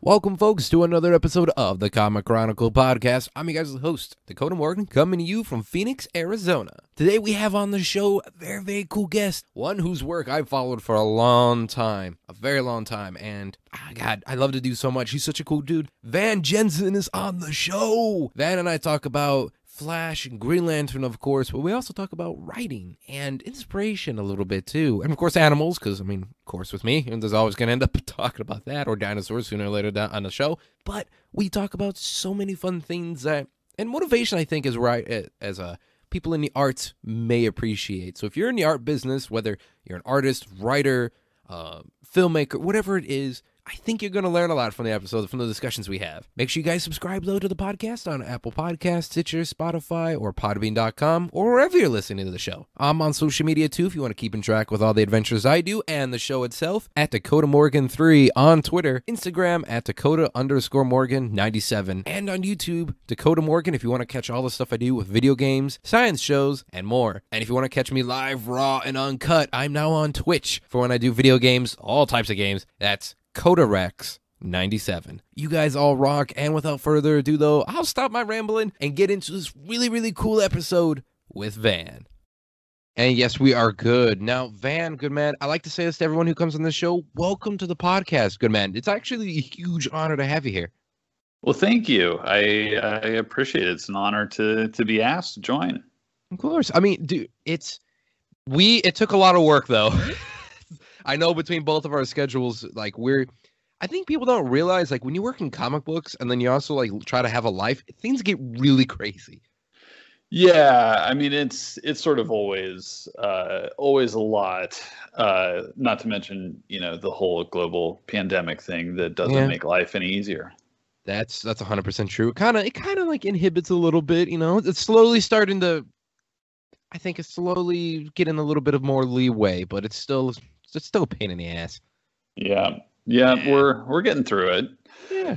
Welcome, folks, to another episode of the Comic Chronicle podcast. I'm your guys' host, Dakota Morgan, coming to you from Phoenix, Arizona. Today we have on the show a very cool guest, one whose work I've followed for a long time, a very long time, and God, I love to do so much. He's such a cool dude. Jensen is on the show. Van and I talk about Flash and Green Lantern, of course, but we also talk about writing and inspiration a little bit too. And of course, animals, because, of course, with me, and there's always going to end up talking about that, or dinosaurs sooner or later down on the show. But we talk about so many fun things that, and motivation, I think, is right as people in the arts may appreciate. So if you're in the art business, whether you're an artist, writer, filmmaker, whatever it is, I think you're going to learn a lot from the episode, from the discussions we have. Make sure you guys subscribe, though, to the podcast on Apple Podcasts, Stitcher, Spotify, or Podbean.com, or wherever you're listening to the show. I'm on social media, too, if you want to keep in track with all the adventures I do and the show itself, at Dakota Morgan3 on Twitter, Instagram at Dakota_Morgan97, and on YouTube, Dakota Morgan, if you want to catch all the stuff I do with video games, science shows, and more. And if you want to catch me live, raw, and uncut, I'm now on Twitch for when I do video games, all types of games. That's CodaRex97. You guys all rock, and without further ado, though, I'll stop my rambling and get into this really cool episode with Van. And yes, we are good. Now, Van, good man, I like to say this to everyone who comes on the show. Welcome to the podcast, good man. It's actually a huge honor to have you here. Well, thank you. I appreciate it. It's an honor to be asked to join. Of course. Dude, it took a lot of work, though. I know between both of our schedules, I think people don't realize, when you work in comic books and then you also, try to have a life, things get really crazy. Yeah, it's sort of always a lot, not to mention, the whole global pandemic thing that doesn't make life any easier. That's 100% true. It kind of inhibits a little bit, It's slowly starting to, I think it's slowly getting a little bit of more leeway, but it's still a pain in the ass. Yeah, we're getting through it. Yeah.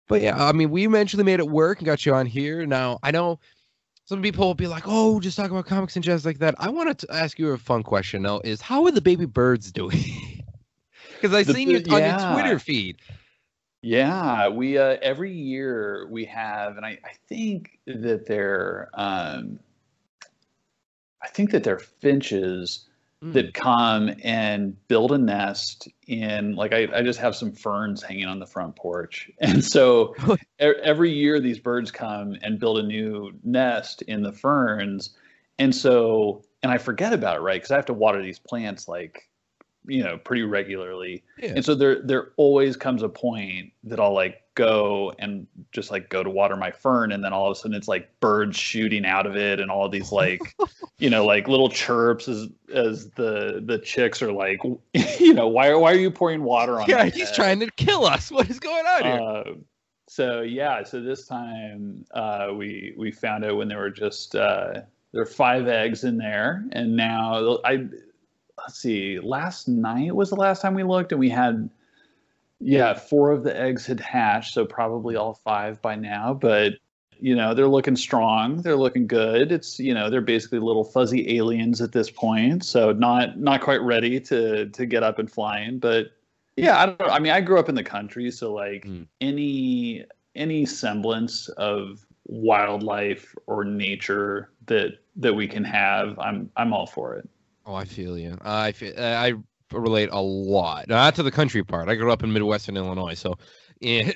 But yeah, we eventually made it work and got you on here. Now, I know some people will be like, oh, just talk about comics and jazz like that. I wanted to ask you a fun question, though, is how are the baby birds doing? Because I've seen you on your Twitter feed. Yeah, we every year we have, and I think that they're finches that come and build a nest in, I just have some ferns hanging on the front porch. And so every year these birds come and build a new nest in the ferns. And I forget about it, right? Because I have to water these plants pretty regularly. Yeah. And so there always comes a point that I'll go and just go to water my fern, and then all of a sudden it's birds shooting out of it and all of these little chirps as the chicks are why are you pouring water on me? Yeah, he's trying to kill us. What is going on here? So this time we found out when there were just there are 5 eggs in there, and now let's see, last night was the last time we looked, and we had 4 of the eggs had hatched, so probably all 5 by now, but they're looking strong, they're looking good. It's they're basically little fuzzy aliens at this point, so not quite ready to get up and flying. But yeah, I don't know, I grew up in the country, so any semblance of wildlife or nature that we can have, I'm all for it. Oh, I feel you. I relate a lot. Not to the country part. I grew up in Midwestern Illinois, so yeah.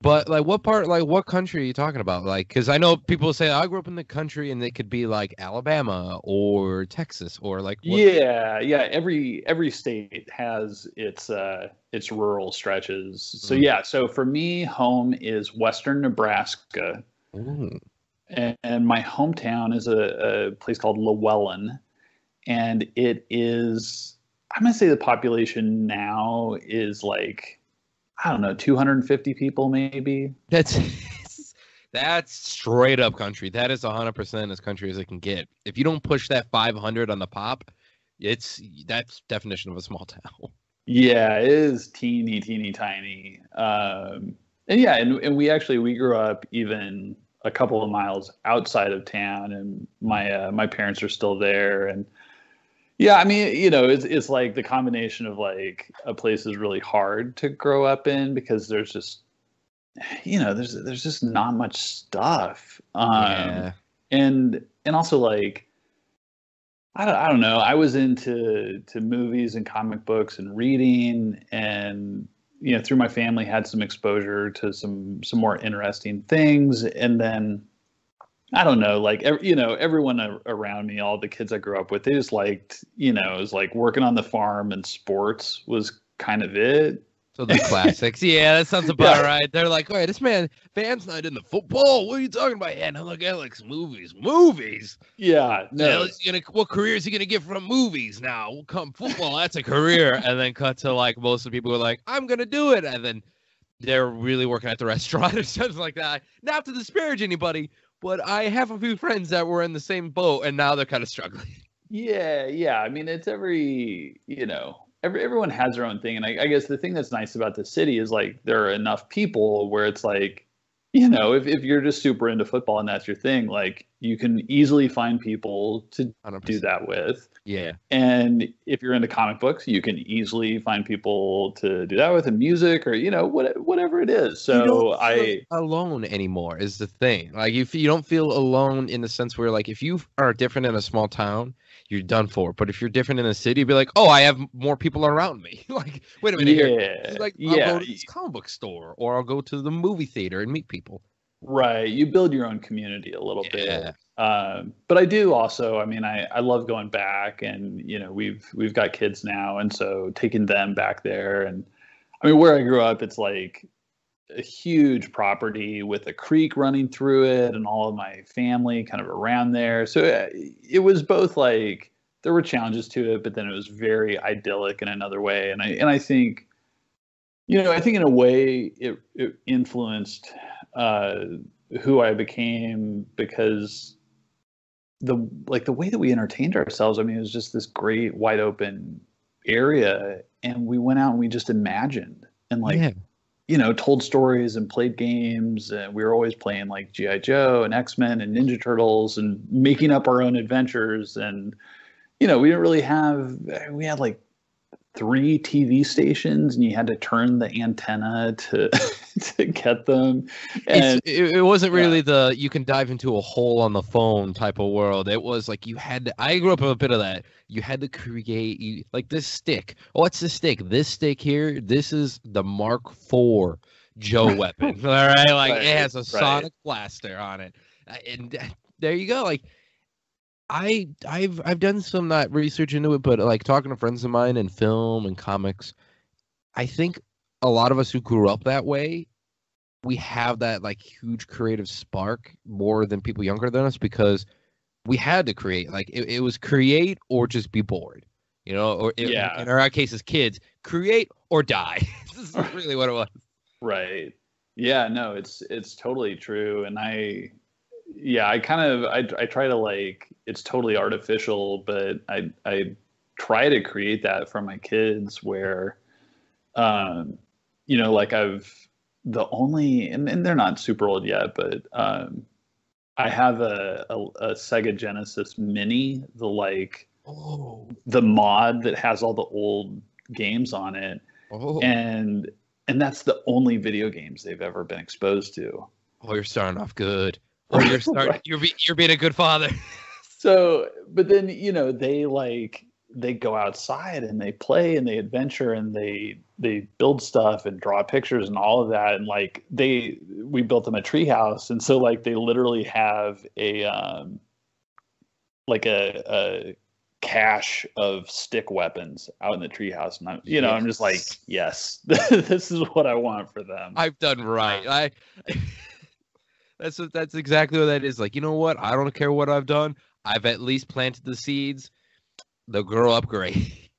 But what country are you talking about? Because I know people say I grew up in the country, and it could be Alabama or Texas or what? Yeah. Every state has its rural stretches. So so for me, home is Western Nebraska. Ooh. And my hometown is a place called Llewellyn, and it is, I'm going to say the population now is 250 people maybe. That's straight up country. That is 100% as country as it can get. If you don't push that 500 on the pop, that's definition of a small town. Yeah, it is teeny tiny. And we grew up even a couple of miles outside of town, and my parents are still there, and Yeah, I mean, it's like the combination of like a place is really hard to grow up in because there's just, there's just not much stuff. Yeah. And also like I don't know. I was into movies and comic books and reading, and through my family had some exposure to some more interesting things. And then I don't know, like everyone around me, all the kids I grew up with, they just liked, it was like working on the farm and sports was kind of it. So the classics. Yeah, that sounds about right. They're like, wait, this fan's not into football. What are you talking about? Yeah, no, look, I like movies. Movies. Yeah. No. What career is he gonna get from movies now? We'll come football, that's a career. And then cut to like most of the people who are like, I'm gonna do it. And then they're really working at the restaurant or something like that. Not to disparage anybody, but I have a few friends that were in the same boat and now they're kind of struggling. Yeah. I mean, it's everyone has their own thing. And I guess the thing that's nice about the city is like there are enough people where it's like, if you're just super into football and that's your thing, like you can easily find people to 100%. Do that with. Yeah. And if you're into comic books, you can easily find people to do that with, and music, or whatever it is. So you don't feel alone anymore is the thing. Like if you don't feel alone in the sense where like if you are different in a small town, you're done for. But if you're different in a city, you'd be like, oh, I have more people around me. Like, wait a minute here. Like, I'll go to this comic book store, or I'll go to the movie theater and meet people. Right. You build your own community a little bit. But I do also, I mean, I love going back, and, we've got kids now. And so taking them back there, and I mean, where I grew up, it's like a huge property with a creek running through it, and all of my family kind of around there. So it was both like there were challenges to it, but then it was very idyllic in another way. And I think, I think in a way it influenced who I became, because the way that we entertained ourselves, I mean, it was just this great wide open area, and we went out and we just imagined and told stories and played games, and we were always playing like G.I. Joe and X-Men and Ninja Turtles and making up our own adventures. And we didn't really we had like 3 TV stations, and you had to turn the antenna to get them. And it wasn't really you can dive into a hole on the phone type of world. It was like you had to, I grew up with a bit of that. You had to create like this stick. Oh, what's the stick? This stick here, this is the Mark IV Joe weapon. All right, like it has a sonic blaster on it, and there you go. Like I've done some research into it, but like talking to friends of mine in film and comics, I think a lot of us who grew up that way, we have that like huge creative spark more than people younger than us, because we had to create. Like it was create or just be bored, or in our case as kids, create or die. This is really what it was. Right. Yeah, no, it's totally true. And I try to like, it's totally artificial, but I try to create that for my kids where, like and they're not super old yet, but I have a Sega Genesis Mini, the mod that has all the old games on it. Oh. And that's the only video games they've ever been exposed to. Oh, you're starting off good. Or you're being a good father. So, but then, they go outside and they play and they adventure and they build stuff and draw pictures and all of that. And like we built them a treehouse. And so like they literally have a cache of stick weapons out in the treehouse. And I'm just like, yes, this is what I want for them. I've done right. That's exactly what that is. Like, you know what? I don't care what I've done. I've at least planted the seeds. They'll grow up great.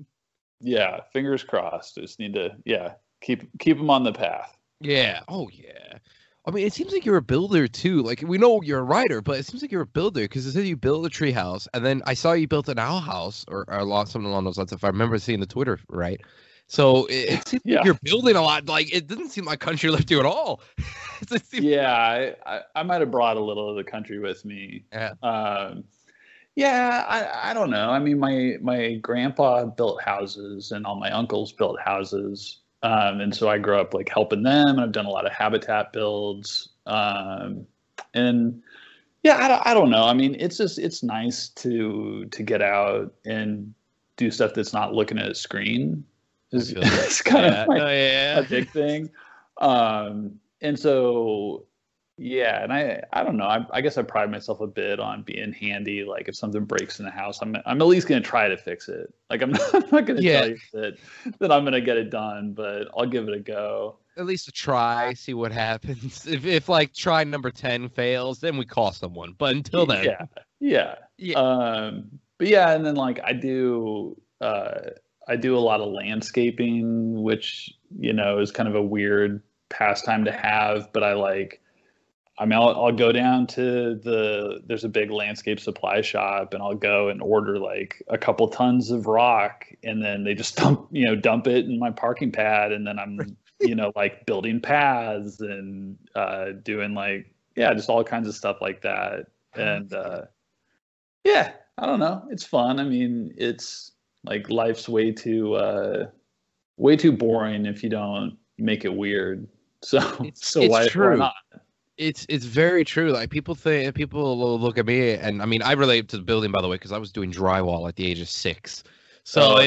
Yeah, fingers crossed. Just need to, keep them on the path. Yeah. Oh, yeah. I mean, it seems like you're a builder too. Like, we know you're a writer, but it seems like you're a builder, because it says you built a tree house, and then I saw you built an owl house or something along those lines, if I remember seeing the Twitter right. So it seems like you're building a lot. Like, it doesn't seem like country left you at all. I might have brought a little of the country with me. Yeah. Yeah, I don't know. I mean, my grandpa built houses, and all my uncles built houses, and so I grew up like helping them, and I've done a lot of habitat builds, and yeah, I don't know. I mean, it's nice to get out and do stuff that's not looking at a screen. I Is feel that. it's kind Yeah. of No, a yeah. big thing. And so yeah, and I don't know. I guess I pride myself a bit on being handy. Like if something breaks in the house, I'm at least gonna try to fix it. Like I'm not gonna Yeah. tell you that I'm gonna get it done, but I'll give it a go. At least a try, see what happens. If like try number 10 fails, then we call someone. But until then, Yeah, yeah. yeah. But yeah, and then like I do a lot of landscaping, which is kind of a weird pastime to have, but I like. I mean, I'll go down to there's a big landscape supply shop, and I'll go and order like a couple tons of rock, and then they just dump it in my parking pad, and then I'm like building paths and doing like yeah, just all kinds of stuff like that. And yeah, I don't know, it's fun. I mean, it's like life's way too boring if you don't make it weird. So It's why true. not? It's very true. Like people will look at me, and I mean, I relate to the building, by the way, because I was doing drywall at the age of 6. So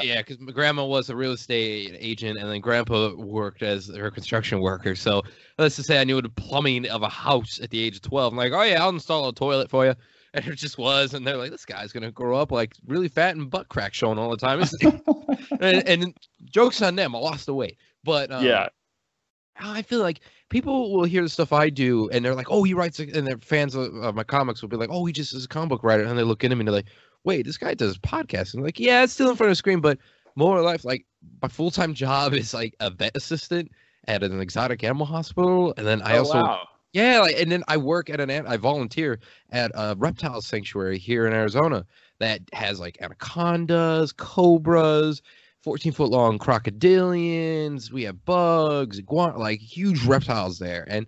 yeah, because my grandma was a real estate agent, and then grandpa worked as her construction worker. So let's just say I knew the plumbing of a house at the age of 12. I'm like, oh yeah, I'll install a toilet for you, and it just was. And they're like, this guy's gonna grow up like really fat and butt crack showing all the time. and jokes on them, I lost the weight, but Yeah. I feel like people will hear the stuff I do, and they're like, "Oh, he writes," and their fans of my comics will be like, "Oh, he just is a comic book writer," and they look at him and they're like, "Wait, this guy does podcasts?" And I'm like, "Yeah, it's still in front of the screen, but more or less, like my full-time job is like a vet assistant at an exotic animal hospital, and then I Oh also, wow. yeah, like, and then I work at I volunteer at a reptile sanctuary here in Arizona that has like anacondas, cobras, 14-foot long crocodilians. We have bugs, like huge reptiles there. And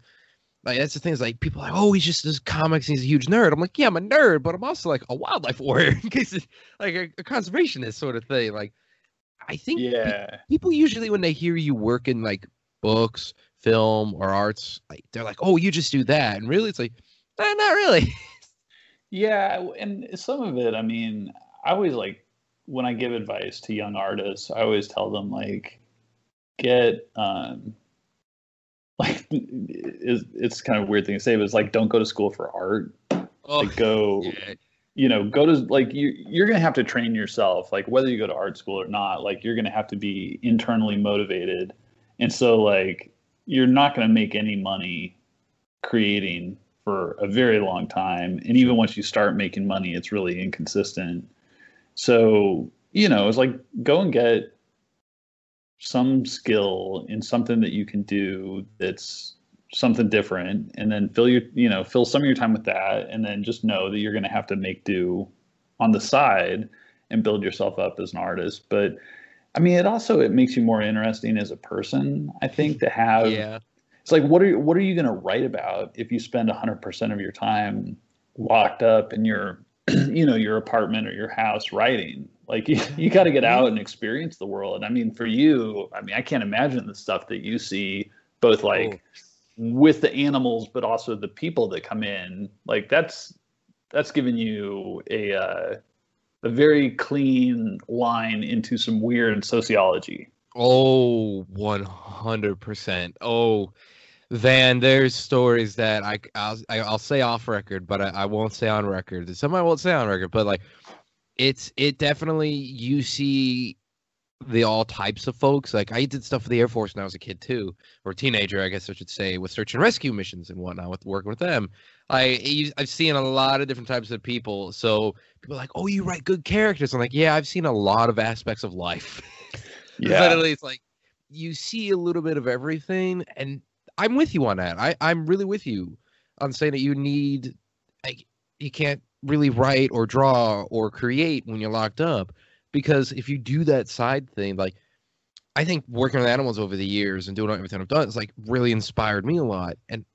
like that's the thing is like people are like, oh, he's just this comics. He's a huge nerd. I'm like, yeah, I'm a nerd, but I'm also like a wildlife warrior in case it's like a conservationist sort of thing. Like I think Yeah. people usually when they hear you work in like books, film, or arts, like they're like, oh, you just do that. And really, it's like, not really. Yeah, and some of it, I mean, I always like when I give advice to young artists, I always tell them like get like it's kind of a weird thing to say, but it's like don't go to school for art. Oh, Like go yeah. go to like you're gonna have to train yourself, like whether you go to art school or not, like you're gonna have to be internally motivated. And so like you're not gonna make any money creating for a very long time. And even once you start making money, it's really inconsistent. So, it's like go and get some skill in something that you can do that's something different, and then fill some of your time with that, and then just know that you're going to have to make do on the side and build yourself up as an artist. But I mean, it makes you more interesting as a person, I think, to have. Yeah. It's like what are you going to write about if you spend 100% of your time locked up in your your apartment or your house writing? Like you got to get out and experience the world. I mean, for you, I mean, I can't imagine the stuff that you see both like with the animals, but also the people that come in. Like that's given you a very clean line into some weird sociology. Oh, 100%. Oh, Van, there's stories that I'll say off record, but I won't say on record. Some I won't say on record, but like it definitely you see the all types of folks. Like I did stuff for the Air Force when I was a kid too, or a teenager, I guess I should say, with search and rescue missions and whatnot, with working with them. I've seen a lot of different types of people. So people are like, oh, you write good characters. I'm like, yeah, I've seen a lot of aspects of life. Yeah. Literally, it's like you see a little bit of everything, and I'm with you on that. I'm really with you on saying that you can't really write or draw or create when you're locked up, because if you do that side thing, like I think working with animals over the years and doing everything I've done, it's like really inspired me a lot. And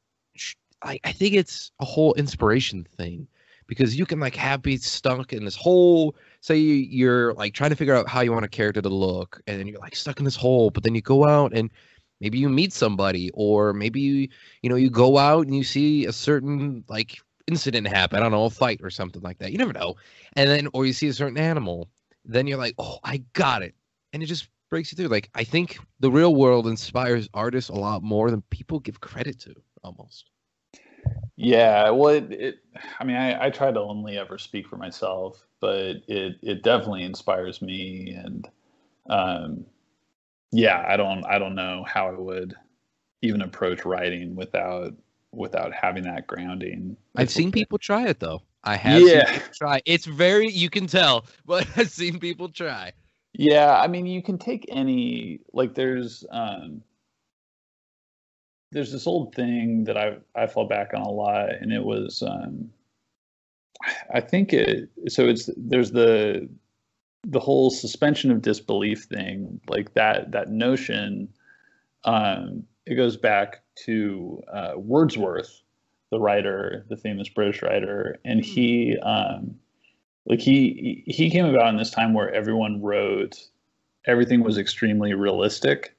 I think it's a whole inspiration thing, because you can like be stuck in this hole. Say you're like trying to figure out how you want a character to look, and then you're like stuck in this hole, but then you go out and maybe you meet somebody, or maybe you go out and you see a certain like incident happen. I don't know, a fight or something like that. You never know. And then, or you see a certain animal, then you're like, oh, I got it. And it just breaks you through. Like, I think the real world inspires artists a lot more than people give credit to, almost. Yeah, well, I mean, I try to only ever speak for myself, but it definitely inspires me. And yeah, I don't know how I would even approach writing without having that grounding. I've seen people try it, though. I have seen Yeah. people try. It's very, you can tell, but I've seen people try. Yeah, I mean, you can take any, like there's this old thing that I fall back on a lot, and it was I think there's the whole suspension of disbelief thing, like that notion. It goes back to Wordsworth, the writer, the famous British writer, and he came about in this time where everything was extremely realistic,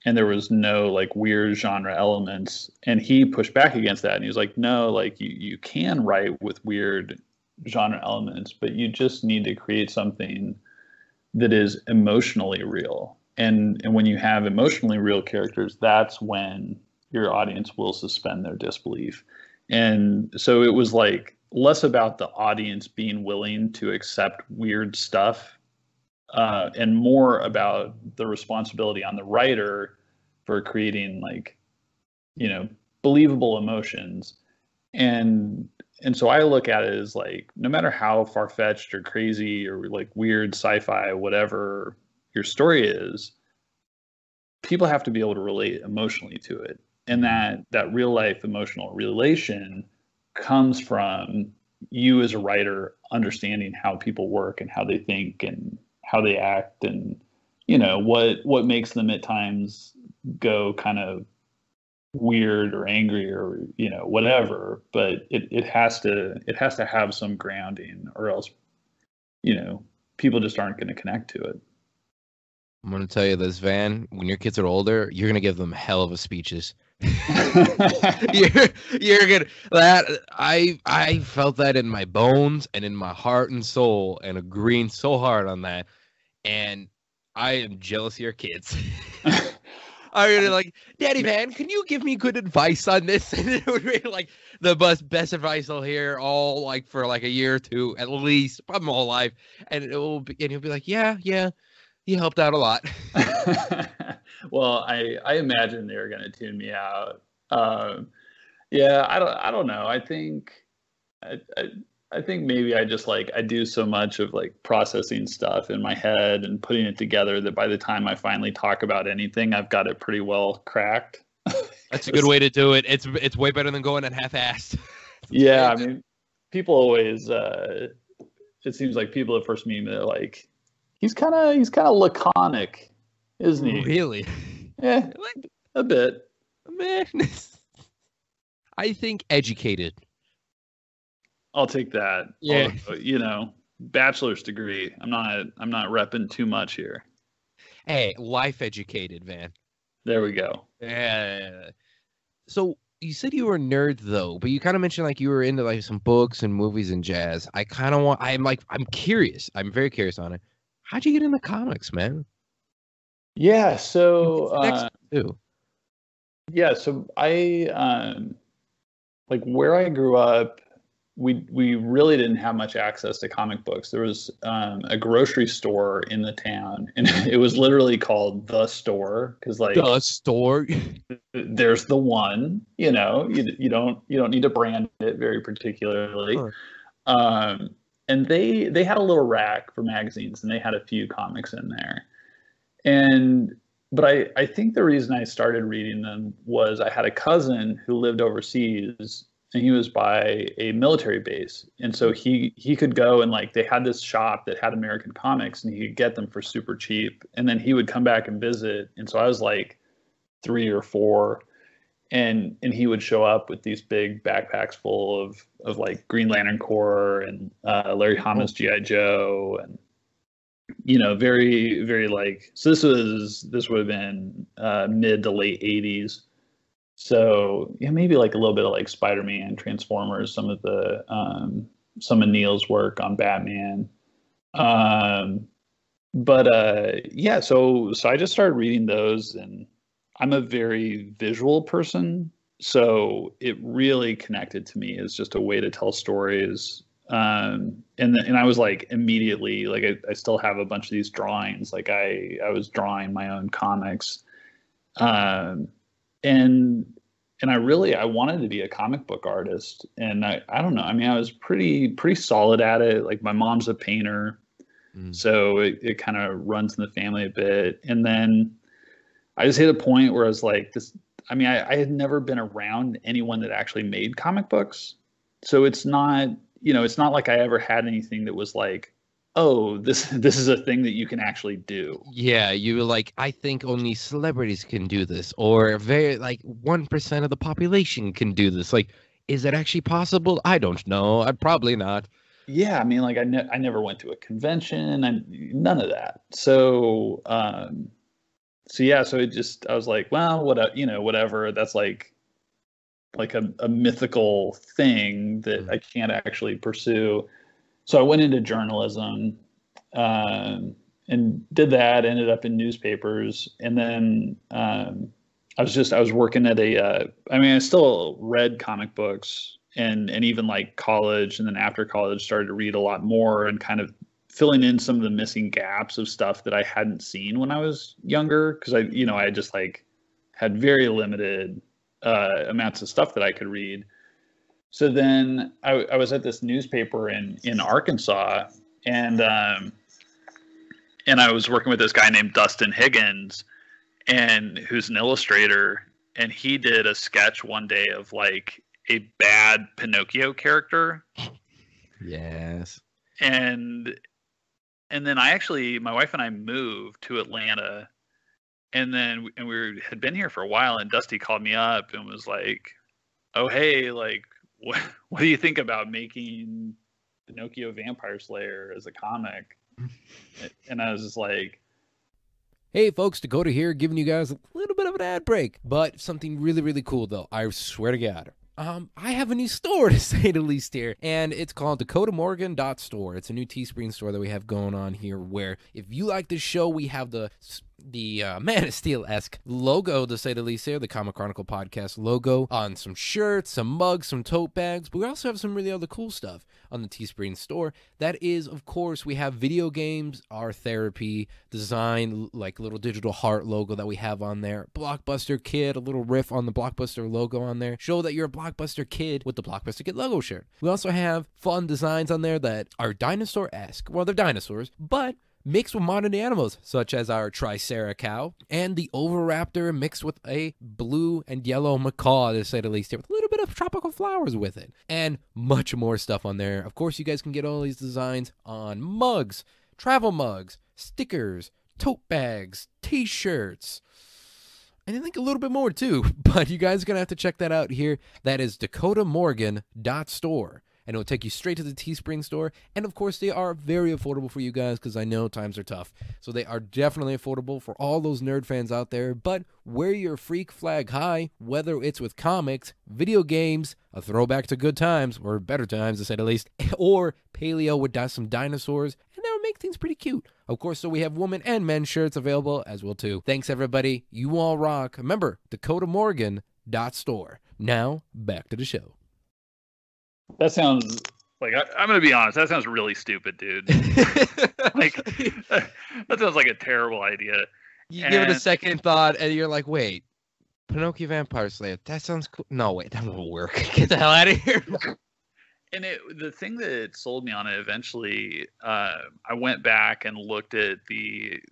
and there was no like weird genre elements, and he pushed back against that, and he was like, no, like you can write with weird genre elements, but you just need to create something that is emotionally real. And when you have emotionally real characters, that's when your audience will suspend their disbelief. And so it was like less about the audience being willing to accept weird stuff, and more about the responsibility on the writer for creating like, believable emotions. And so I look at it as like, no matter how far-fetched or crazy or like weird sci-fi, whatever your story is, people have to be able to relate emotionally to it. And that real life emotional relation comes from you as a writer understanding how people work and how they think and how they act, and what makes them at times go kind of weird or angry or whatever. But it has to have some grounding, or else people just aren't going to connect to it. I'm going to tell you this, Van, when your kids are older, you're going to give them hell of a speeches. you're gonna I felt that in my bones and in my heart and soul, and agreeing so hard on that. And I am jealous of your kids. I really like, Daddy Van, can you give me good advice on this? And it would be like the best advice I'll hear all like for like a year or two at least, probably my whole life. And he'll be like, yeah, you helped out a lot. Well, I imagine they're going to tune me out. Yeah, I don't know. I think maybe I just like, I do so much of like processing stuff in my head and putting it together that by the time I finally talk about anything, I've got it pretty well cracked. That's a good way to do it. It's way better than going at half-assed. Yeah, I mean, people always it seems like people at first meet me, they're like, he's kind of laconic, isn't he? Really? Yeah, a bit. Man, I think educated. I'll take that. Yeah. Although, bachelor's degree. I'm not repping too much here. Hey, life educated, Van. There we go. Yeah. So you said you were a nerd though, but you kind of mentioned like you were into like some books and movies and jazz. I'm curious. I'm very curious on it. How'd you get into comics, man? Yeah, so yeah, so I like where I grew up, we really didn't have much access to comic books. There was a grocery store in the town, and it was literally called The Store, because like The Store. There's the one, you don't need to brand it very particularly. Huh. And they had a little rack for magazines, and they had a few comics in there. But I think the reason I started reading them was I had a cousin who lived overseas, and he was by a military base. And so he could go and like, they had this shop that had American comics, and he could get them for super cheap. And then he would come back and visit. And so I was like 3 or 4. and he would show up with these big backpacks full of like Green Lantern Corps and Larry Hama's G.I. Joe, and very very like, so this would have been mid to late 80s. So yeah, maybe like a little bit of like Spider-Man, Transformers, some of Neil's work on Batman. But yeah, so I just started reading those, and I'm a very visual person, so it really connected to me as just a way to tell stories. And I was like, immediately, like I still have a bunch of these drawings. Like I was drawing my own comics, and I wanted to be a comic book artist, and I don't know. I mean, I was pretty solid at it. Like my mom's a painter, so it kind of runs in the family a bit. And then I just hit a point where I was like, this. I mean, I had never been around anyone that actually made comic books, so it's not like I ever had anything that was like, oh, this is a thing that you can actually do. Yeah, you were like, I think only celebrities can do this, or very like 1% of the population can do this. Like, is that actually possible? I don't know. I'd probably not. Yeah, I mean, like I never went to a convention, and none of that. So yeah, so I was like, well, whatever. That's like a mythical thing that I can't actually pursue. So I went into journalism, and did that. Ended up in newspapers, and then I was working at I still read comic books, and even like college, and then after college started to read a lot more, and kind of filling in some of the missing gaps of stuff that I hadn't seen when I was younger, because I just like had very limited amounts of stuff that I could read. So then I was at this newspaper in Arkansas, and I was working with this guy named Dustin Higgins, and who's an illustrator, and he did a sketch one day of like a bad Pinocchio character. Yes. And then my wife and I moved to Atlanta, and then we had been here for a while, and Dusty called me up and was like, oh, hey, like, what do you think about making Pinocchio Vampire Slayer as a comic? And I was just like, hey folks, Dakota here, giving you guys a little bit of an ad break, but something really, really cool though. I swear to God. I have a new store, to say the least, here, and it's called DakotaMorgan.store. It's a new Teespring store that we have going on here, where if you like this show, we have the Man of Steel-esque logo, to say the least, here, the Comic Chronicle podcast logo on some shirts, some mugs, some tote bags, but we also have some really other cool stuff on the Teespring store. That is, of course, we have video games, our therapy, design, like little digital heart logo that we have on there, Blockbuster Kid, a little riff on the Blockbuster logo on there, show that you're a Blockbuster Kid with the Blockbuster Kid logo shirt. We also have fun designs on there that are dinosaur-esque. Well, they're dinosaurs, but mixed with modern animals, such as our Tricera cow and the Oviraptor mixed with a blue and yellow macaw, to say the least, here, with a little bit of tropical flowers with it, and much more stuff on there. Of course, you guys can get all these designs on mugs, travel mugs, stickers, tote bags, t-shirts, and I think a little bit more too, but you guys are going to have to check that out here. That is DakotaMorgan.store. And it'll take you straight to the Teespring store. And of course, they are very affordable for you guys, because I know times are tough. So they are definitely affordable for all those nerd fans out there. But wear your freak flag high, whether it's with comics, video games, a throwback to good times, or better times to say the least, or paleo with some dinosaurs, and that'll make things pretty cute. Of course, so we have women and men shirts available as well too. Thanks everybody. You all rock. Remember, DakotaMorgan.store. Now, back to the show. That sounds like, I'm going to be honest, that sounds really stupid, dude. Like, that sounds like a terrible idea. You give it a second thought, and you're like, wait, Pinocchio Vampire Slayer, that sounds cool. No, wait, that won't work. Get the hell out of here. And the thing that sold me on it eventually, I went back and looked at the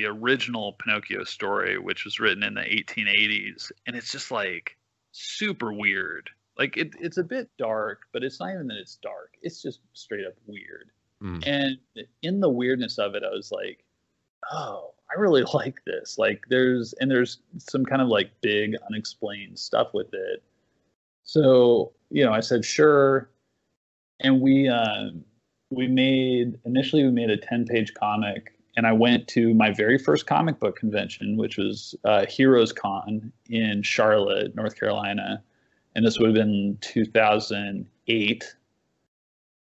original Pinocchio story, which was written in the 1880s, and it's just like super weird. Like it's a bit dark, but it's not even that it's dark. It's just straight up weird. And in the weirdness of it, I was like, oh, I really like this. Like there's some kind of like big unexplained stuff with it. So, I said, sure. And we made a 10-page comic, and I went to my very first comic book convention, which was Heroes Con in Charlotte, North Carolina. And this would have been 2008.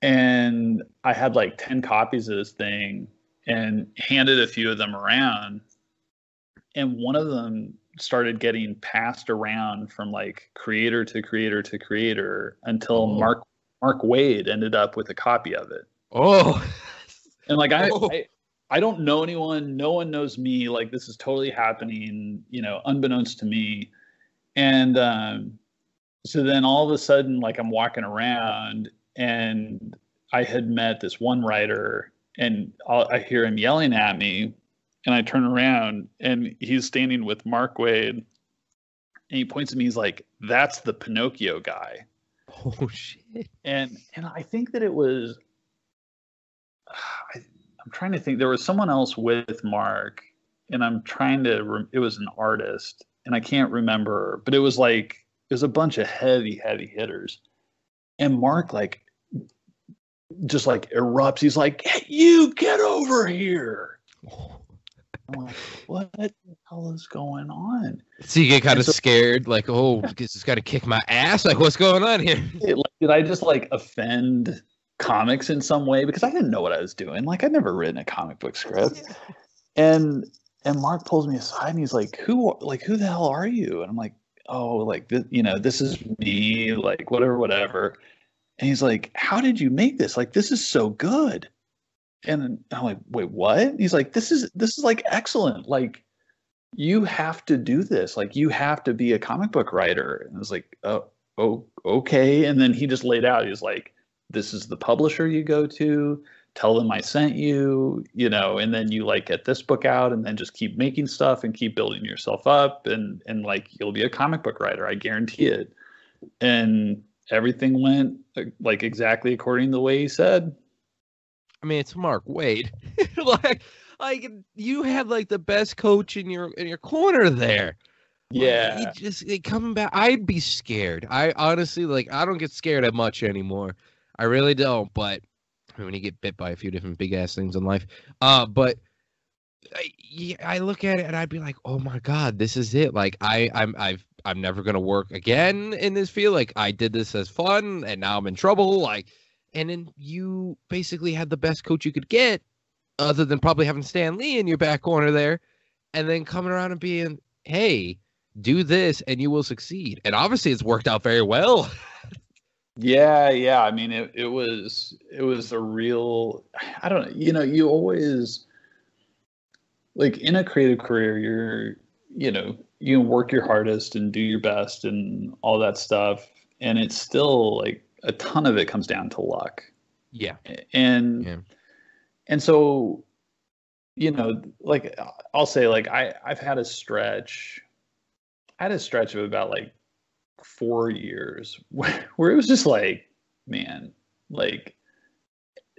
And I had like 10 copies of this thing and handed a few of them around. And one of them started getting passed around from like creator to creator to creator until Mark Waid ended up with a copy of it. Oh. And like I don't know anyone. No one knows me. Like this is totally happening, unbeknownst to me. And so then all of a sudden, like I'm walking around, and I had met this one writer, and I hear him yelling at me, and I turn around, and he's standing with Mark Waid, and he points at me. He's like, "That's the Pinocchio guy." Oh shit! And I think that it was. I'm trying to think. There was someone else with Mark, and I'm trying to. It was an artist, and I can't remember, but it was a bunch of heavy hitters, and Mark like just like erupts. He's like, "Hey, you get over here!" I'm like, "What the hell is going on?" So you get kind of scared, like, "Oh, this is gonna kick my ass!" Like, what's going on here? Did I just like offend comics in some way? Because I didn't know what I was doing. Like, I'd never written a comic book script. And Mark pulls me aside, and he's like, who the hell are you? And I'm like, oh, like, this is me, like, whatever. And he's like, how did you make this? Like, this is so good. And I'm like, wait, what? And he's like, this is like excellent. Like, you have to do this. Like, you have to be a comic book writer. And I was like, oh, okay. And then he just laid out, he's like, this is the publisher you go to, tell them I sent you, and then you like get this book out, and then just keep making stuff and keep building yourself up, and like you'll be a comic book writer, I guarantee it. And everything went like exactly according to the way he said. I mean, it's Mark Waid. like you had like the best coach in your corner there. Yeah. Like, he just coming back. I'd be scared. I honestly, like, I don't get scared that much anymore. I really don't. But when you get bit by a few different big ass things in life, but I look at it and I'd be like, oh my god, this is it. Like I'm never gonna work again in this field. Like I did this as fun, and now I'm in trouble. Like, and then you basically had the best coach you could get, other than probably having Stan Lee in your back corner there, and then coming around and being, hey, do this and you will succeed. And obviously it's worked out very well. Yeah. I mean, it was a real, I don't know, you always, like in a creative career, you work your hardest and do your best and all that stuff. And it's still like a ton of it comes down to luck. Yeah. And so, like I'll say, like I've had a stretch of about like 4 years where it was just like, man, like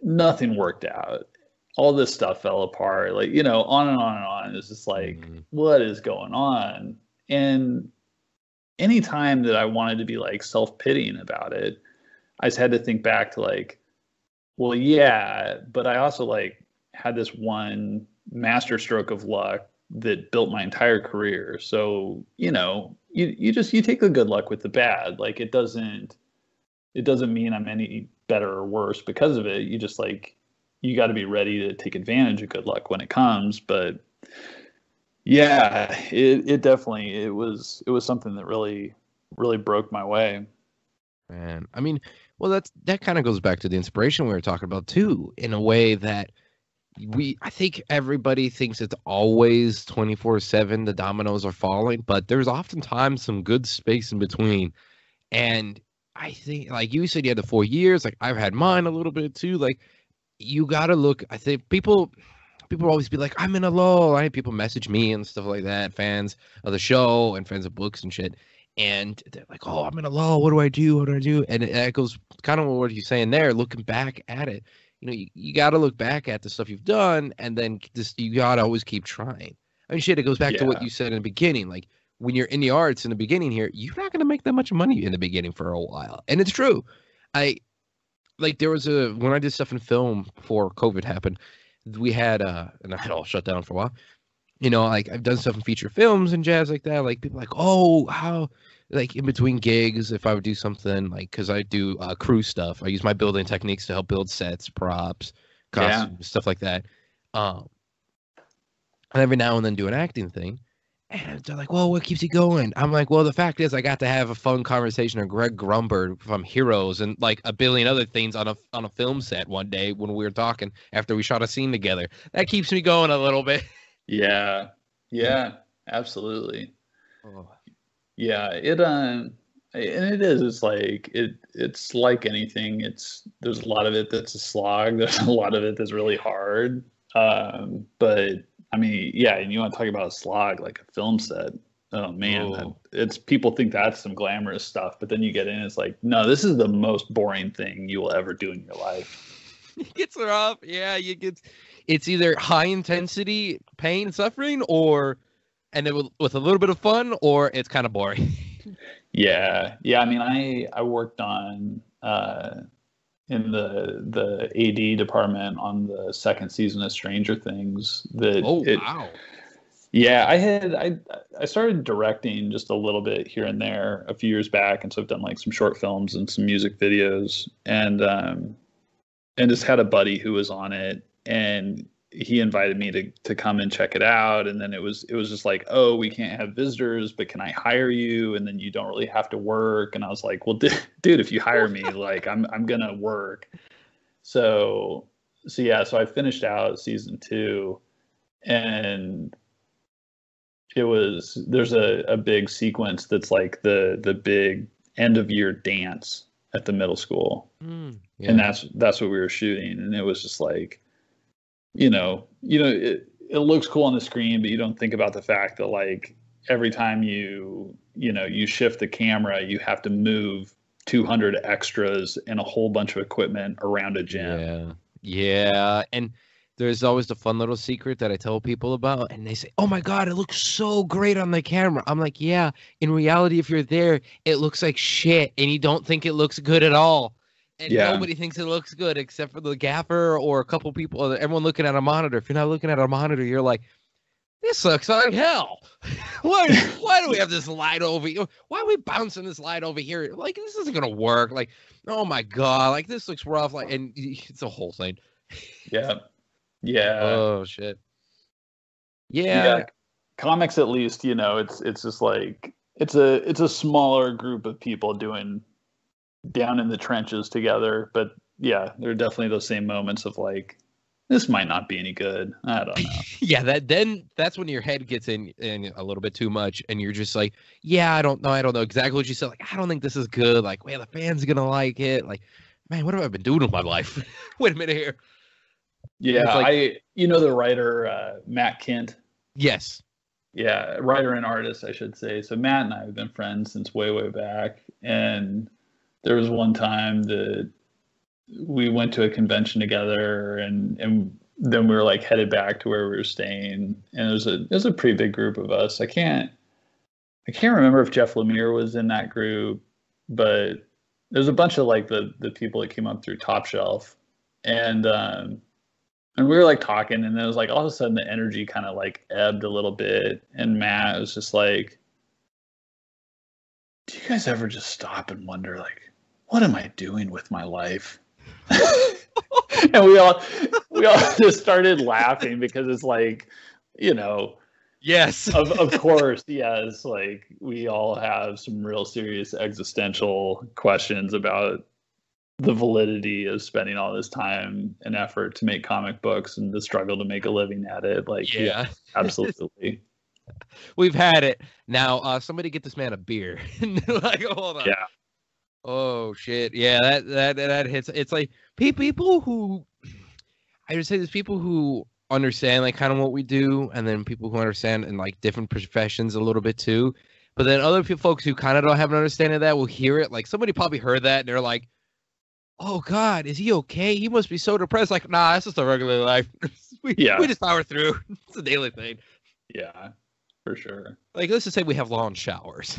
nothing worked out. All this stuff fell apart, like, on and on and on. It's just like, what is going on? And anytime that I wanted to be like self-pitying about it, I just had to think back to like, well, yeah, but I also like had this one masterstroke of luck that built my entire career. So, you take the good luck with the bad. Like it doesn't mean I'm any better or worse because of it. You just like, you got to be ready to take advantage of good luck when it comes. But yeah, it definitely, it was something that really, really broke my way. Man, I mean, well, that kind of goes back to the inspiration we were talking about too, in a way that I think everybody thinks it's always 24/7, the dominoes are falling, but there's oftentimes some good space in between. And I think, like you said, you had the 4 years, like I've had mine a little bit too. Like you got to look, I think people always be like, I'm in a lull. I have people message me and stuff like that, fans of the show and fans of books and shit. And they're like, oh, I'm in a lull. What do I do? And it goes kind of what you're saying there, looking back at it. you got to look back at the stuff you've done, and then you got to always keep trying. I mean, shit, it goes back to what you said in the beginning. Like, when you're in the arts in the beginning here, you're not going to make that much money in the beginning for a while. And it's true. There was when I did stuff in film before COVID happened, we had, and I had all shut down for a while. Like, I've done stuff in feature films and jazz like that. Like, people are like, oh, how, like, in between gigs, if I would do something, like, because I do crew stuff. I use my building techniques to help build sets, props, costumes, stuff like that. And every now and then do an acting thing. And they're like, well, what keeps you going? I'm like, well, the fact is I got to have a fun conversation with Greg Grumberg from Heroes and like a billion other things on a film set one day when we were talking after we shot a scene together. That keeps me going a little bit. Yeah, absolutely. Oh. Yeah, and it is. It's like it's like anything. There's a lot of it that's a slog. There's a lot of it that's really hard. But I mean, yeah, and you want to talk about a slog, like a film set. Oh man, people think that's some glamorous stuff, but then you get in, it's like, no, this is the most boring thing you will ever do in your life. It gets rough. Yeah, it's either high intensity pain and suffering, and then with a little bit of fun, or it's kind of boring. Yeah. I mean, I worked on in the AD department on the second season of Stranger Things. Wow. Yeah, I started directing just a little bit here and there a few years back, and so I've done like some short films and some music videos, and just had a buddy who was on it, and he invited me to come and check it out. And then it was just like, oh, we can't have visitors, but can I hire you? And then you don't really have to work. And I was like, well, dude, if you hire me, like I'm gonna work. So I finished out season 2, and there's a big sequence that's like the big end of year dance at the middle school. Yeah. And that's what we were shooting. And it was just like, it looks cool on the screen, but you don't think about the fact that like every time you shift the camera, you have to move 200 extras and a whole bunch of equipment around a gym. Yeah. And there's always the fun little secret that I tell people about, and they say, oh my God, it looks so great on the camera. I'm like, yeah, in reality, if you're there, it looks like shit, and you don't think it looks good at all. And nobody thinks it looks good except for the gaffer or a couple people, or everyone looking at a monitor. If you're not looking at a monitor, you're like, this looks like hell. Why do we have this light over here? Why are we bouncing this light over here? Like, this isn't going to work. Like, oh my God, like this looks rough. Like, and it's a whole thing. Yeah. Oh shit. Yeah. Comics, at least, it's just like, it's a smaller group of people doing down in the trenches together. But yeah, there are definitely those same moments of like, this might not be any good. I don't know. Yeah, that's when your head gets in a little bit too much, and you're just like, yeah, I don't know exactly what you said. Like, I don't think this is good. Like, well, the fans gonna like it. Like, man, what have I been doing with my life? Wait a minute here. Yeah, like, the writer Matt Kent. Yes. Yeah, writer and artist, I should say. So Matt and I have been friends since way back, and there was one time that we went to a convention together, and then we were like headed back to where we were staying, and it was a pretty big group of us. I can't remember if Jeff Lemire was in that group, but there's a bunch of like the people that came up through Top Shelf, and we were like talking, and then it was like all of a sudden the energy kind of like ebbed a little bit, and Matt was just like, do you guys ever just stop and wonder, like, what am I doing with my life? And we all just started laughing, because it's like, yes, of course, yes, like we all have some real serious existential questions about the validity of spending all this time and effort to make comic books and the struggle to make a living at it. Like, yeah absolutely. We've had it. Now, somebody get this man a beer. Like, hold on. Yeah. Oh shit. Yeah, that hits. It's like people who, I would say there's people who understand like kind of what we do, and then people who understand in like different professions a little bit too. But then other folks who kind of don't have an understanding of that will hear it. Like, somebody probably heard that and they're like, oh God, is he okay? He must be so depressed. Like, nah, it's just a regular life. we just power through. It's a daily thing. Yeah, for sure. Like, let's just say we have long showers.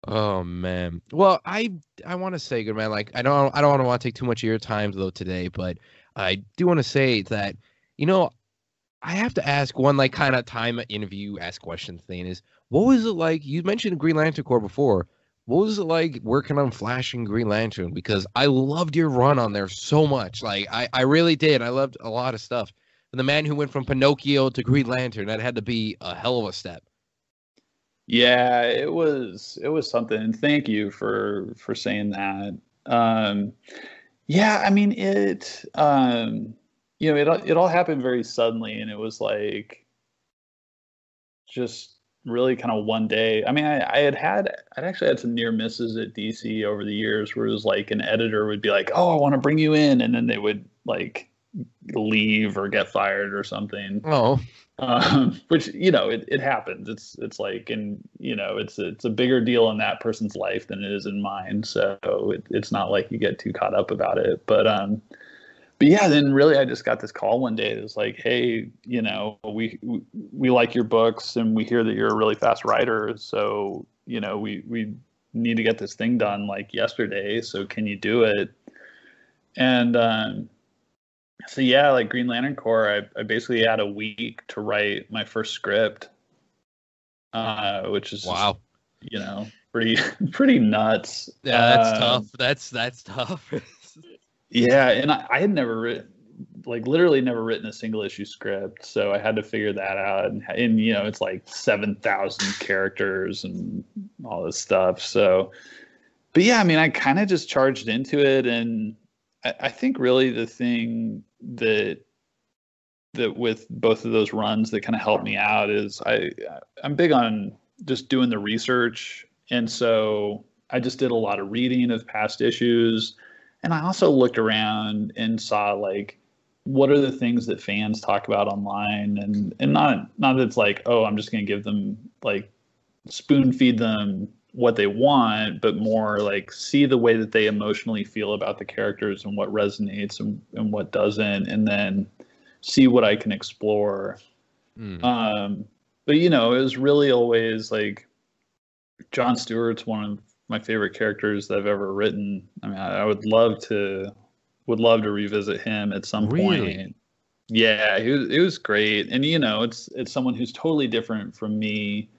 Oh man. Well, I want to say, good man. Like, I don't want to take too much of your time though today, but I do want to say that, you know, I have to ask one like kind of time interview ask question thing is, what was it like? You mentioned Green Lantern Corps before. What was it like working on Flash and Green Lantern? Because I loved your run on there so much. Like, I really did. I loved a lot of stuff. And the man who went from Pinocchio to Green Lantern, that had to be a hell of a step. Yeah, it was something. And thank you for saying that. Yeah, I mean it all happened very suddenly, and it was like just really kind of one day. I mean, I'd actually had some near misses at DC over the years where it was like an editor would be like, "Oh, I want to bring you in," and then they would like leave or get fired or something. Oh, Which it happens. It's like, and it's a bigger deal in that person's life than it is in mine. So it's not like you get too caught up about it. But yeah, then really I just got this call one day. It was like, hey, we like your books and we hear that you're a really fast writer. So we need to get this thing done like yesterday. So can you do it? And so yeah, like Green Lantern Corps, I basically had a week to write my first script, which is wow. pretty pretty nuts. Yeah, that's tough. That's tough. Yeah, and I had never written, like literally never written a single issue script, so I had to figure that out. And it's like 7,000 characters and all this stuff. So, but yeah, I mean, I kind of just charged into it, and I think really the thing that with both of those runs that kind of helped me out is I'm big on just doing the research, and so I just did a lot of reading of past issues, and I also looked around and saw like what are the things that fans talk about online, and not that it's like, oh, I'm just going to give them like spoon feed them what they want, but more like see the way that they emotionally feel about the characters and what resonates and what doesn't, and then see what I can explore. But it was really always like Jon Stewart's one of my favorite characters that I've ever written. I mean, I would love to revisit him at some point. Yeah, it was great. And it's someone who's totally different from me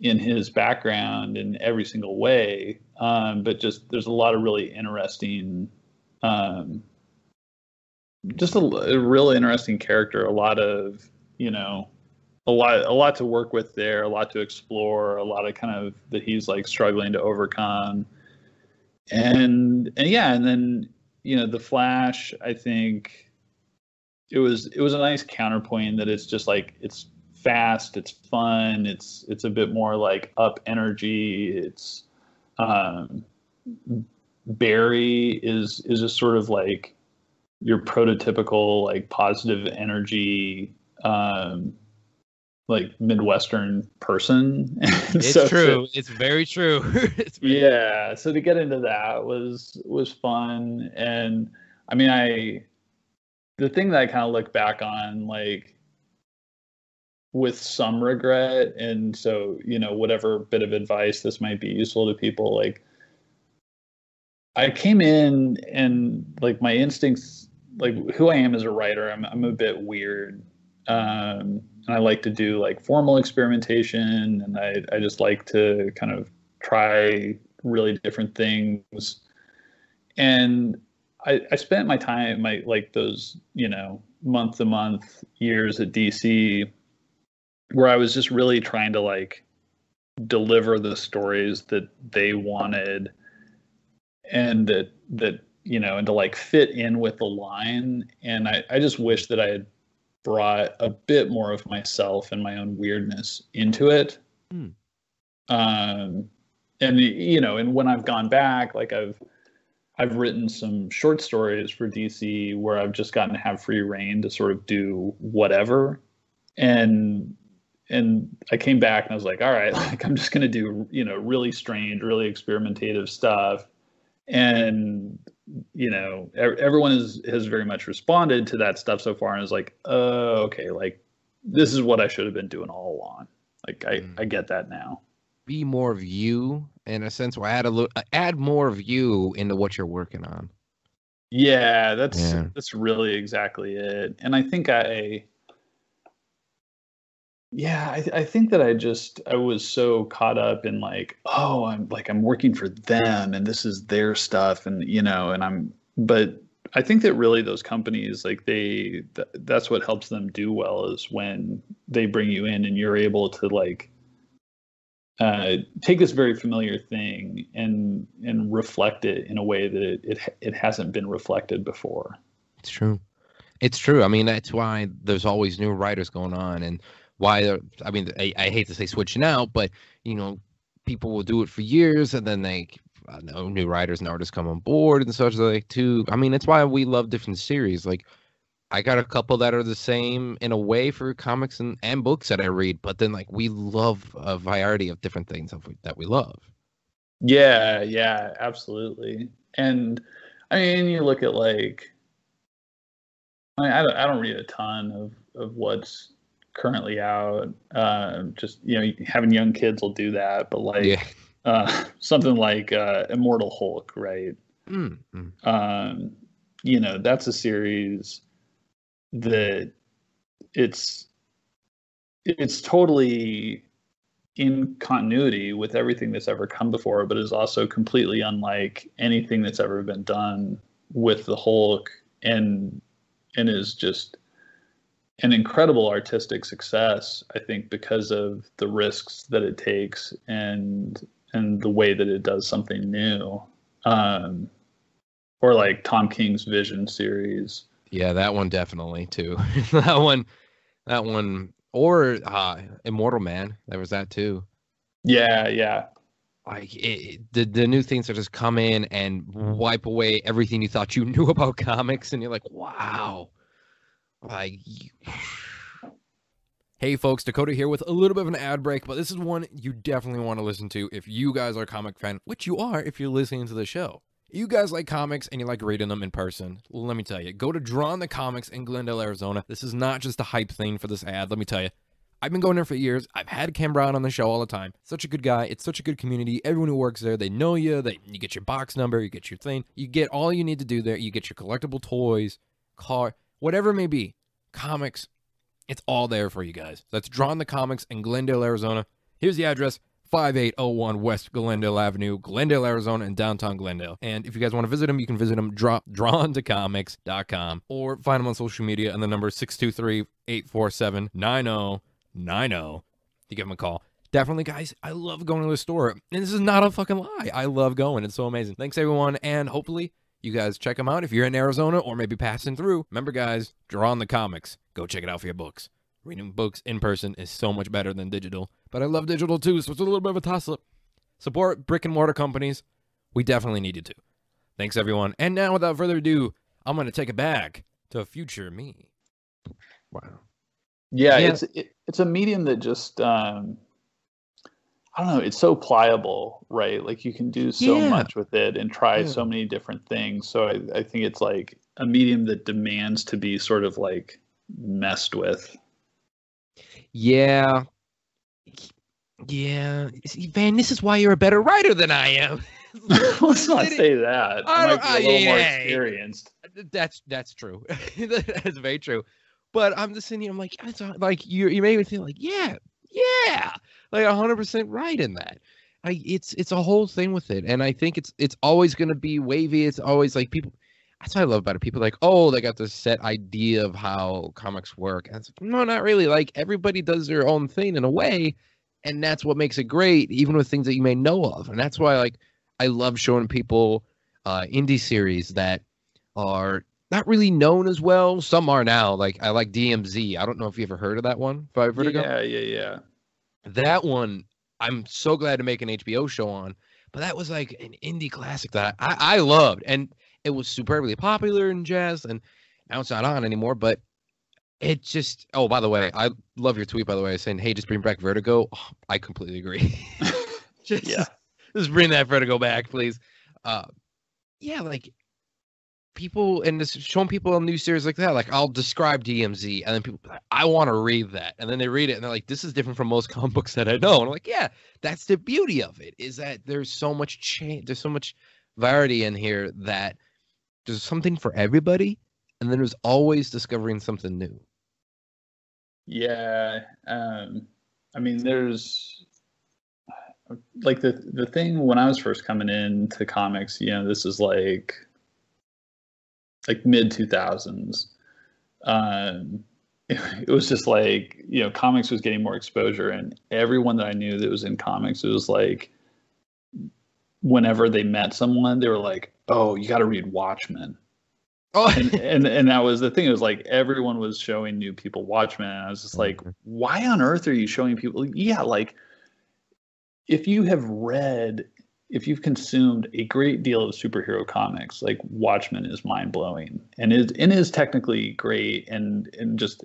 in his background in every single way. But just there's a lot of really interesting just a real interesting character, a lot of, a lot to work with there, a lot to explore, a lot of kind of that he's like struggling to overcome. And yeah, and then, the Flash, I think it was a nice counterpoint that it's just like, it's fast, it's fun, it's a bit more like up energy. It's Barry is just sort of like your prototypical like positive energy like Midwestern person. It's true. It's very true. Yeah. So to get into that was fun. And I mean, the thing that I kind of look back on like with some regret, and so, whatever bit of advice this might be useful to people, like I came in and like my instincts, like who I am as a writer, I'm a bit weird. And I like to do like formal experimentation, and I just like to kind of try really different things. And I spent my time, like those, month to month years at DC where I was just really trying to like deliver the stories that they wanted, and that and to like fit in with the line. And I just wish that I had brought a bit more of myself and my own weirdness into it. And and when I've gone back, like I've written some short stories for DC where I've just gotten to have free reign to sort of do whatever. And I came back and I was like, all right, like I'm just going to do, really strange, really experimentative stuff. And everyone has very much responded to that stuff so far and is like, oh, okay, like this is what I should have been doing all along. Like I get that now. Be more of you in a sense, or add more of you into what you're working on. Yeah, that's really exactly it. And I think I think that I was so caught up in like, oh, I'm working for them and this is their stuff, and but I think that really those companies, like that's what helps them do well, is when they bring you in and you're able to like take this very familiar thing and reflect it in a way that it hasn't been reflected before. It's true. It's true. I mean, that's why there's always new writers going on, and why I hate to say switching out, but people will do it for years, and then new writers and artists come on board and such like too. I mean, that's why we love different series. Like, I got a couple that are the same in a way for comics and books that I read, but then like we love a variety of different things that we love. Yeah, absolutely. And I mean, you look at like, I don't read a ton of what's currently out. Just having young kids will do that, but like something like Immortal Hulk, right? That's a series that it's totally in continuity with everything that's ever come before, but is also completely unlike anything that's ever been done with the Hulk, and is just an incredible artistic success, I think, because of the risks that it takes and the way that it does something new. Or like Tom King's Vision series. Yeah, that one definitely too. that one, or Immortal Man. There was that too. Yeah. Like the new things that just come in and wipe away everything you thought you knew about comics, and you're like, wow. Like, hey folks, Dakota here with a little bit of an ad break, but this is one you definitely want to listen to if you guys are a comic fan, which you are if you're listening to the show. You guys like comics and you like reading them in person. Well, let me tell you, go to Drawn the Comics in Glendale, Arizona. This is not just a hype thing for this ad. Let me tell you, I've been going there for years. I've had Cam Brown on the show all the time. Such a good guy. It's such a good community. Everyone who works there, they know you. You get your box number. You get your thing. You get all you need to do there. You get your collectible toys, car, whatever it may be. Comics, it's all there for you guys. That's Drawn the Comics in Glendale, Arizona. Here's the address. 5801 West Glendale Avenue, Glendale, Arizona, in downtown Glendale. And if you guys want to visit them, you can visit them drawntocomics.com or find them on social media, and the number is 623-847-9090. You give them a call. Definitely, guys, I love going to the store. And this is not a fucking lie. I love going. It's so amazing. Thanks, everyone. And hopefully you guys check them out if you're in Arizona or maybe passing through. Remember, guys, Drawn the Comics. Go check it out for your books. Reading books in person is so much better than digital. But I love digital too, so it's a little bit of a toss-up. Support brick and mortar companies. We definitely need you to. Thanks, everyone. And now, without further ado, I'm going to take it back to future me. Wow. Yeah. It's a medium that just, I don't know, it's so pliable, right? Like you can do so much with it and try so many different things. So I think it's like a medium that demands to be sort of like messed with. Yeah. Van, this is why you're a better writer than I am. Let's not say that. I might be a little more experienced. That's true. That's very true. But I'm just sitting here, I'm like, it's like you made me feel like, yeah, like 100% right in that. It's a whole thing with it, and I think it's always gonna be wavy. It's always like people. That's what I love about it. People are like, oh, they got this set idea of how comics work. And it's like, no, not really. Like, everybody does their own thing in a way, and that's what makes it great, even with things that you may know of. And that's why, like, I love showing people indie series that are not really known as well. Some are now. Like, I like DMZ. I don't know if you ever heard of that one by Vertigo. Yeah. That one, I'm so glad to make an HBO show on. But that was like an indie classic that I loved. And it was superbly popular in jazz, and now it's not on anymore, but it just... Oh, by the way, I love your tweet, by the way, saying, hey, just bring back Vertigo. Oh, I completely agree. Just bring that Vertigo back, please. yeah, like people and just showing people a new series like that. Like I'll describe DMZ, and then people be like, I want to read that, and then they read it, and they're like, this is different from most comic books that I know. And I'm like, yeah, that's the beauty of it, is that there's so much change, there's so much variety in here that there's something for everybody, and then there's always discovering something new. Yeah, I mean, there's like the thing when I was first coming into comics. This is like mid 2000s. It was just like, comics was getting more exposure, and everyone that I knew that was in comics, it was like whenever they met someone, they were like, "Oh, you got to read Watchmen." Oh, and that was the thing. It was like everyone was showing new people Watchmen, and I was just like, why on earth are you showing people? Yeah, like if you've consumed a great deal of superhero comics, like Watchmen is mind blowing and is technically great and just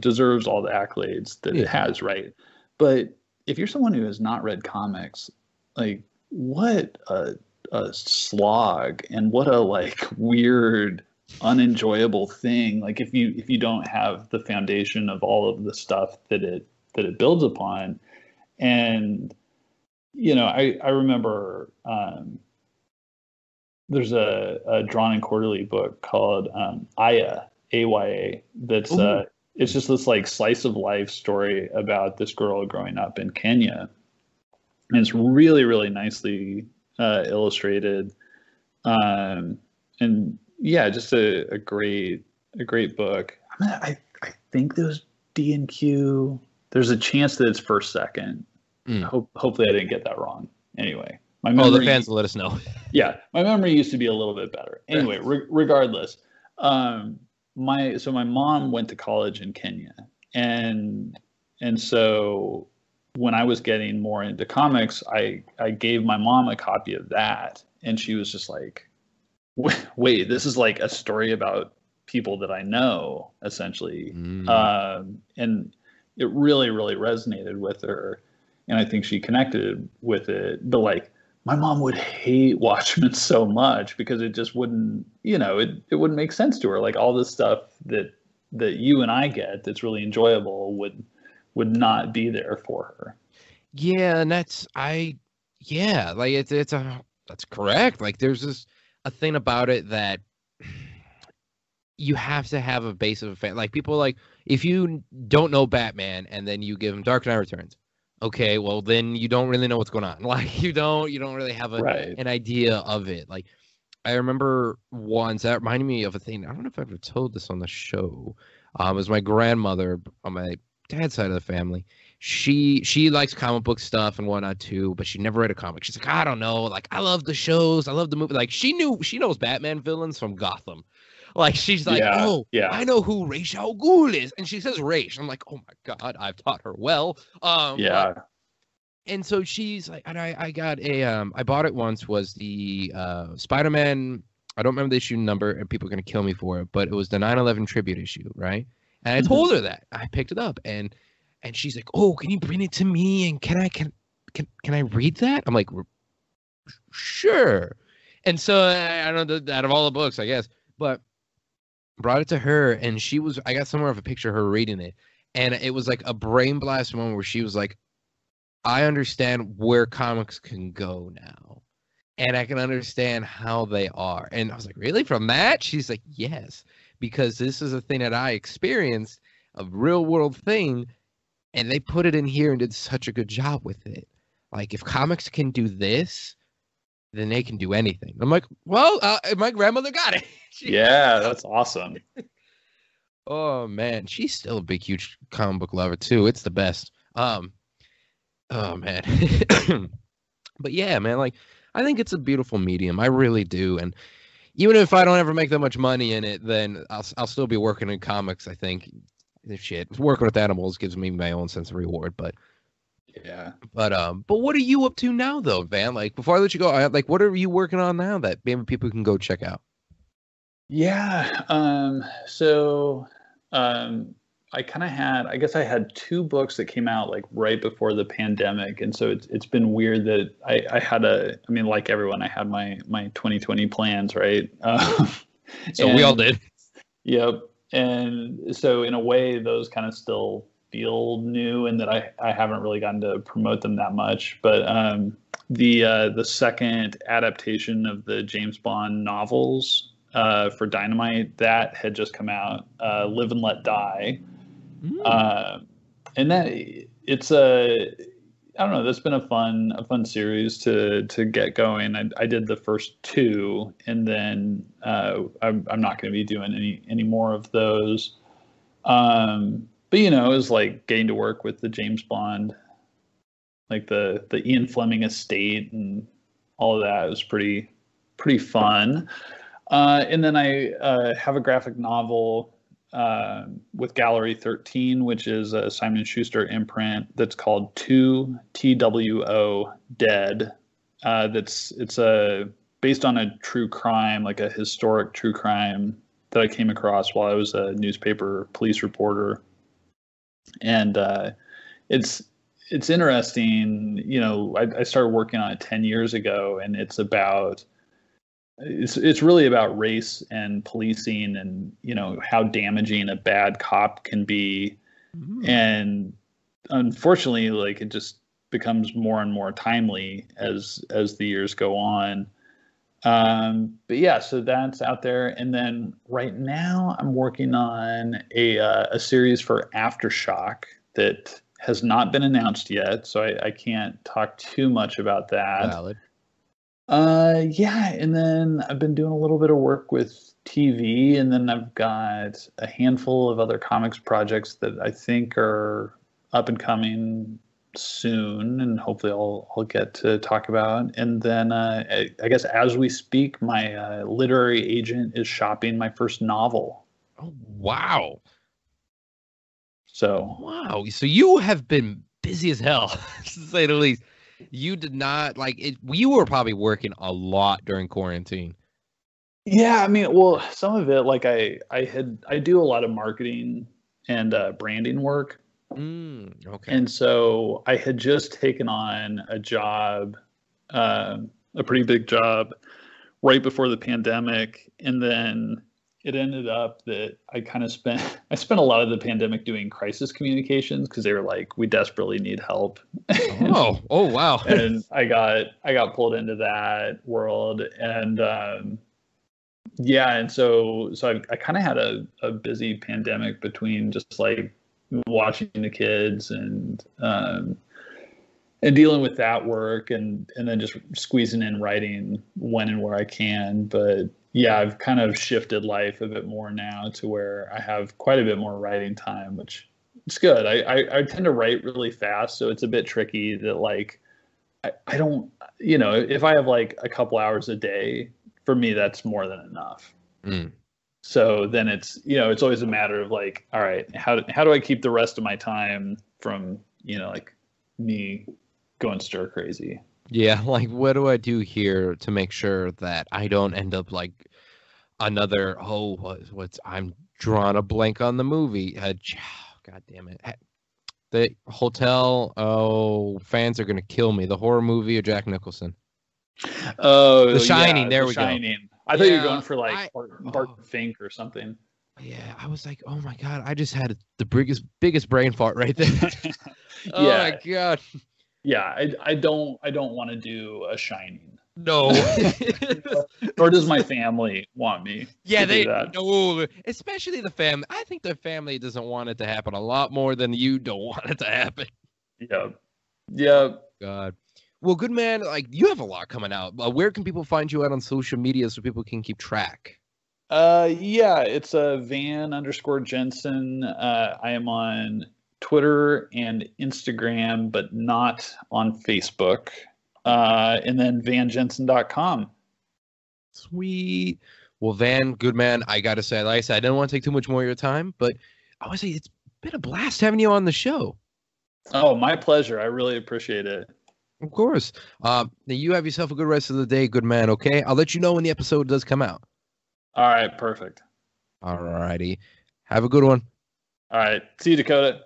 deserves all the accolades that it has, right? But if you're someone who has not read comics, like what a slog and what a like weird, unenjoyable thing. Like if you don't have the foundation of all of the stuff that it builds upon. And I remember there's a Drawn and Quarterly book called Aya, AYA, that's it's just this like slice of life story about this girl growing up in Kenya. And it's really, really nicely illustrated. And yeah, just a great book. I think those D&Q, there's a chance that it's first second. Hopefully I didn't get that wrong. Anyway, my memory, the fans will let us know. Yeah, my memory used to be a little bit better. Anyway, regardless, my mom went to college in Kenya, and so when I was getting more into comics, I gave my mom a copy of that, and she was just like, "Wait, this is like a story about people that I know, essentially," and it really, really resonated with her. And I think she connected with it. But like my mom would hate Watchmen so much because it just wouldn't, it wouldn't make sense to her. Like all this stuff that you and I get that's really enjoyable would not be there for her. Yeah, and that's correct. Like there's a thing about it that you have to have a base of a fan. Like people like if you don't know Batman and then you give him Dark Knight Returns, okay, well then you don't really know what's going on. Like you don't really have an idea of it. Like I remember once that reminded me of a thing. I don't know if I ever told this on the show. It was my grandmother on my dad's side of the family. She likes comic book stuff and whatnot too, but she never read a comic. She's like, I don't know. Like I love the shows, I love the movie. Like she knows Batman villains from Gotham. Like she's like, I know who Ra's al Ghul is, and she says Ra's. I'm like, oh my god, I've taught her well. And so she's like, and I got I bought it once, was the Spider-Man. I don't remember the issue number, and people are gonna kill me for it, but it was the 9/11 tribute issue, right? And I told her that I picked it up, and she's like, oh, can you bring it to me? And can I read that? I'm like, sure. And so I don't know, out of all the books, I guess, but brought it to her, and I got somewhere of a picture of her reading it, and it was like a brain blast moment where she was like, I understand where comics can go now, and I can understand how they are. And I was like, really? From that? She's like, yes, because this is a thing that I experienced, a real world thing, and they put it in here and did such a good job with it. Like if comics can do this, then they can do anything. I'm like, well, my grandmother got it. Yeah, that's awesome. Oh man, she's still a big, huge comic book lover too. It's the best. Oh man. But yeah, man, like I think it's a beautiful medium. I really do. And even if I don't ever make that much money in it, then I'll still be working in comics. I think working with animals gives me my own sense of reward. But yeah. But what are you up to now, though, Van? Like before I let you go, what are you working on now that maybe people can go check out? Yeah. I guess I had 2 books that came out like right before the pandemic. And so it's been weird that I had like everyone, I had my 2020 plans, right? So we all did. Yep. And so in a way, those kind of still feel new, and that I haven't really gotten to promote them that much. But the second adaptation of the James Bond novels for Dynamite, that had just come out, Live and Let Die. And that it's I don't know, that's been a fun series to get going. I did the first 2, and then I'm not going to be doing any more of those. But it was like getting to work with the James Bond, like the Ian Fleming estate and all of that. It was pretty fun. And then I have a graphic novel with Gallery 13, which is a Simon & Schuster imprint, that's called 2TWO Dead. It's based on a true crime, like a historic true crime that I came across while I was a newspaper police reporter. And it's interesting. I started working on it 10 years ago, and it's really about race and policing, and how damaging a bad cop can be. And unfortunately, like, it just becomes more and more timely as the years go on. But yeah, so that's out there. And then right now I'm working on a series for Aftershock that has not been announced yet, so I can't talk too much about that. Valid. Yeah, and then I've been doing a little bit of work with TV, and then I've got a handful of other comics projects that I think are up and coming soon, and hopefully I'll get to talk about. And then I guess as we speak, my literary agent is shopping my first novel. Oh, wow. So You have been busy as hell, to say the least. You did not like it. You were probably working a lot during quarantine. Yeah, well, some of it, like I do a lot of marketing and branding work. Okay. And so I had just taken on a job, a pretty big job, right before the pandemic, and then it ended up that I spent a lot of the pandemic doing crisis communications, because they were like, we desperately need help. Oh wow. And I got pulled into that world, and yeah, and so I kind of had a busy pandemic between just like watching the kids and dealing with that work, and then just squeezing in writing when and where I can. But yeah, I've kind of shifted life a bit more now to where I have quite a bit more writing time, which is good. I tend to write really fast, so it's a bit tricky that, like, I don't, if I have like a couple hours a day, for me, that's more than enough. So then it's always a matter of like, all right, how do I keep the rest of my time from, like, me going stir crazy? Yeah, like, what do I do here to make sure that I don't end up like another, I'm drawing a blank on the movie. God damn it. The Hotel, fans are going to kill me. The horror movie of Jack Nicholson. Oh, The Shining, yeah, there The we Shining. go. I thought you were going for like Bart Fink or something. Yeah, I was like, oh my God, I just had the biggest brain fart right there. Oh Yeah. my God. Yeah, I don't want to do a Shining. No. Nor does my family want me. Yeah, to do that. no, especially the family. I think the family doesn't want it to happen a lot more than you don't want it to happen. Yep. God. Well, good man. Like, you have a lot coming out. Where can people find you out on social media so people can keep track? Yeah, it's Van_Jensen. I am on Twitter and Instagram, but not on Facebook. And then vanjensen.com. Sweet. Well, Van, good man. I got to say, like I said, I didn't want to take too much more of your time, but I would say it's been a blast having you on the show. Oh, my pleasure. I really appreciate it. Of course. Now you have yourself a good rest of the day, good man, okay? I'll let you know when the episode does come out. All right, perfect. All righty. Have a good one. All right. See you, Dakota.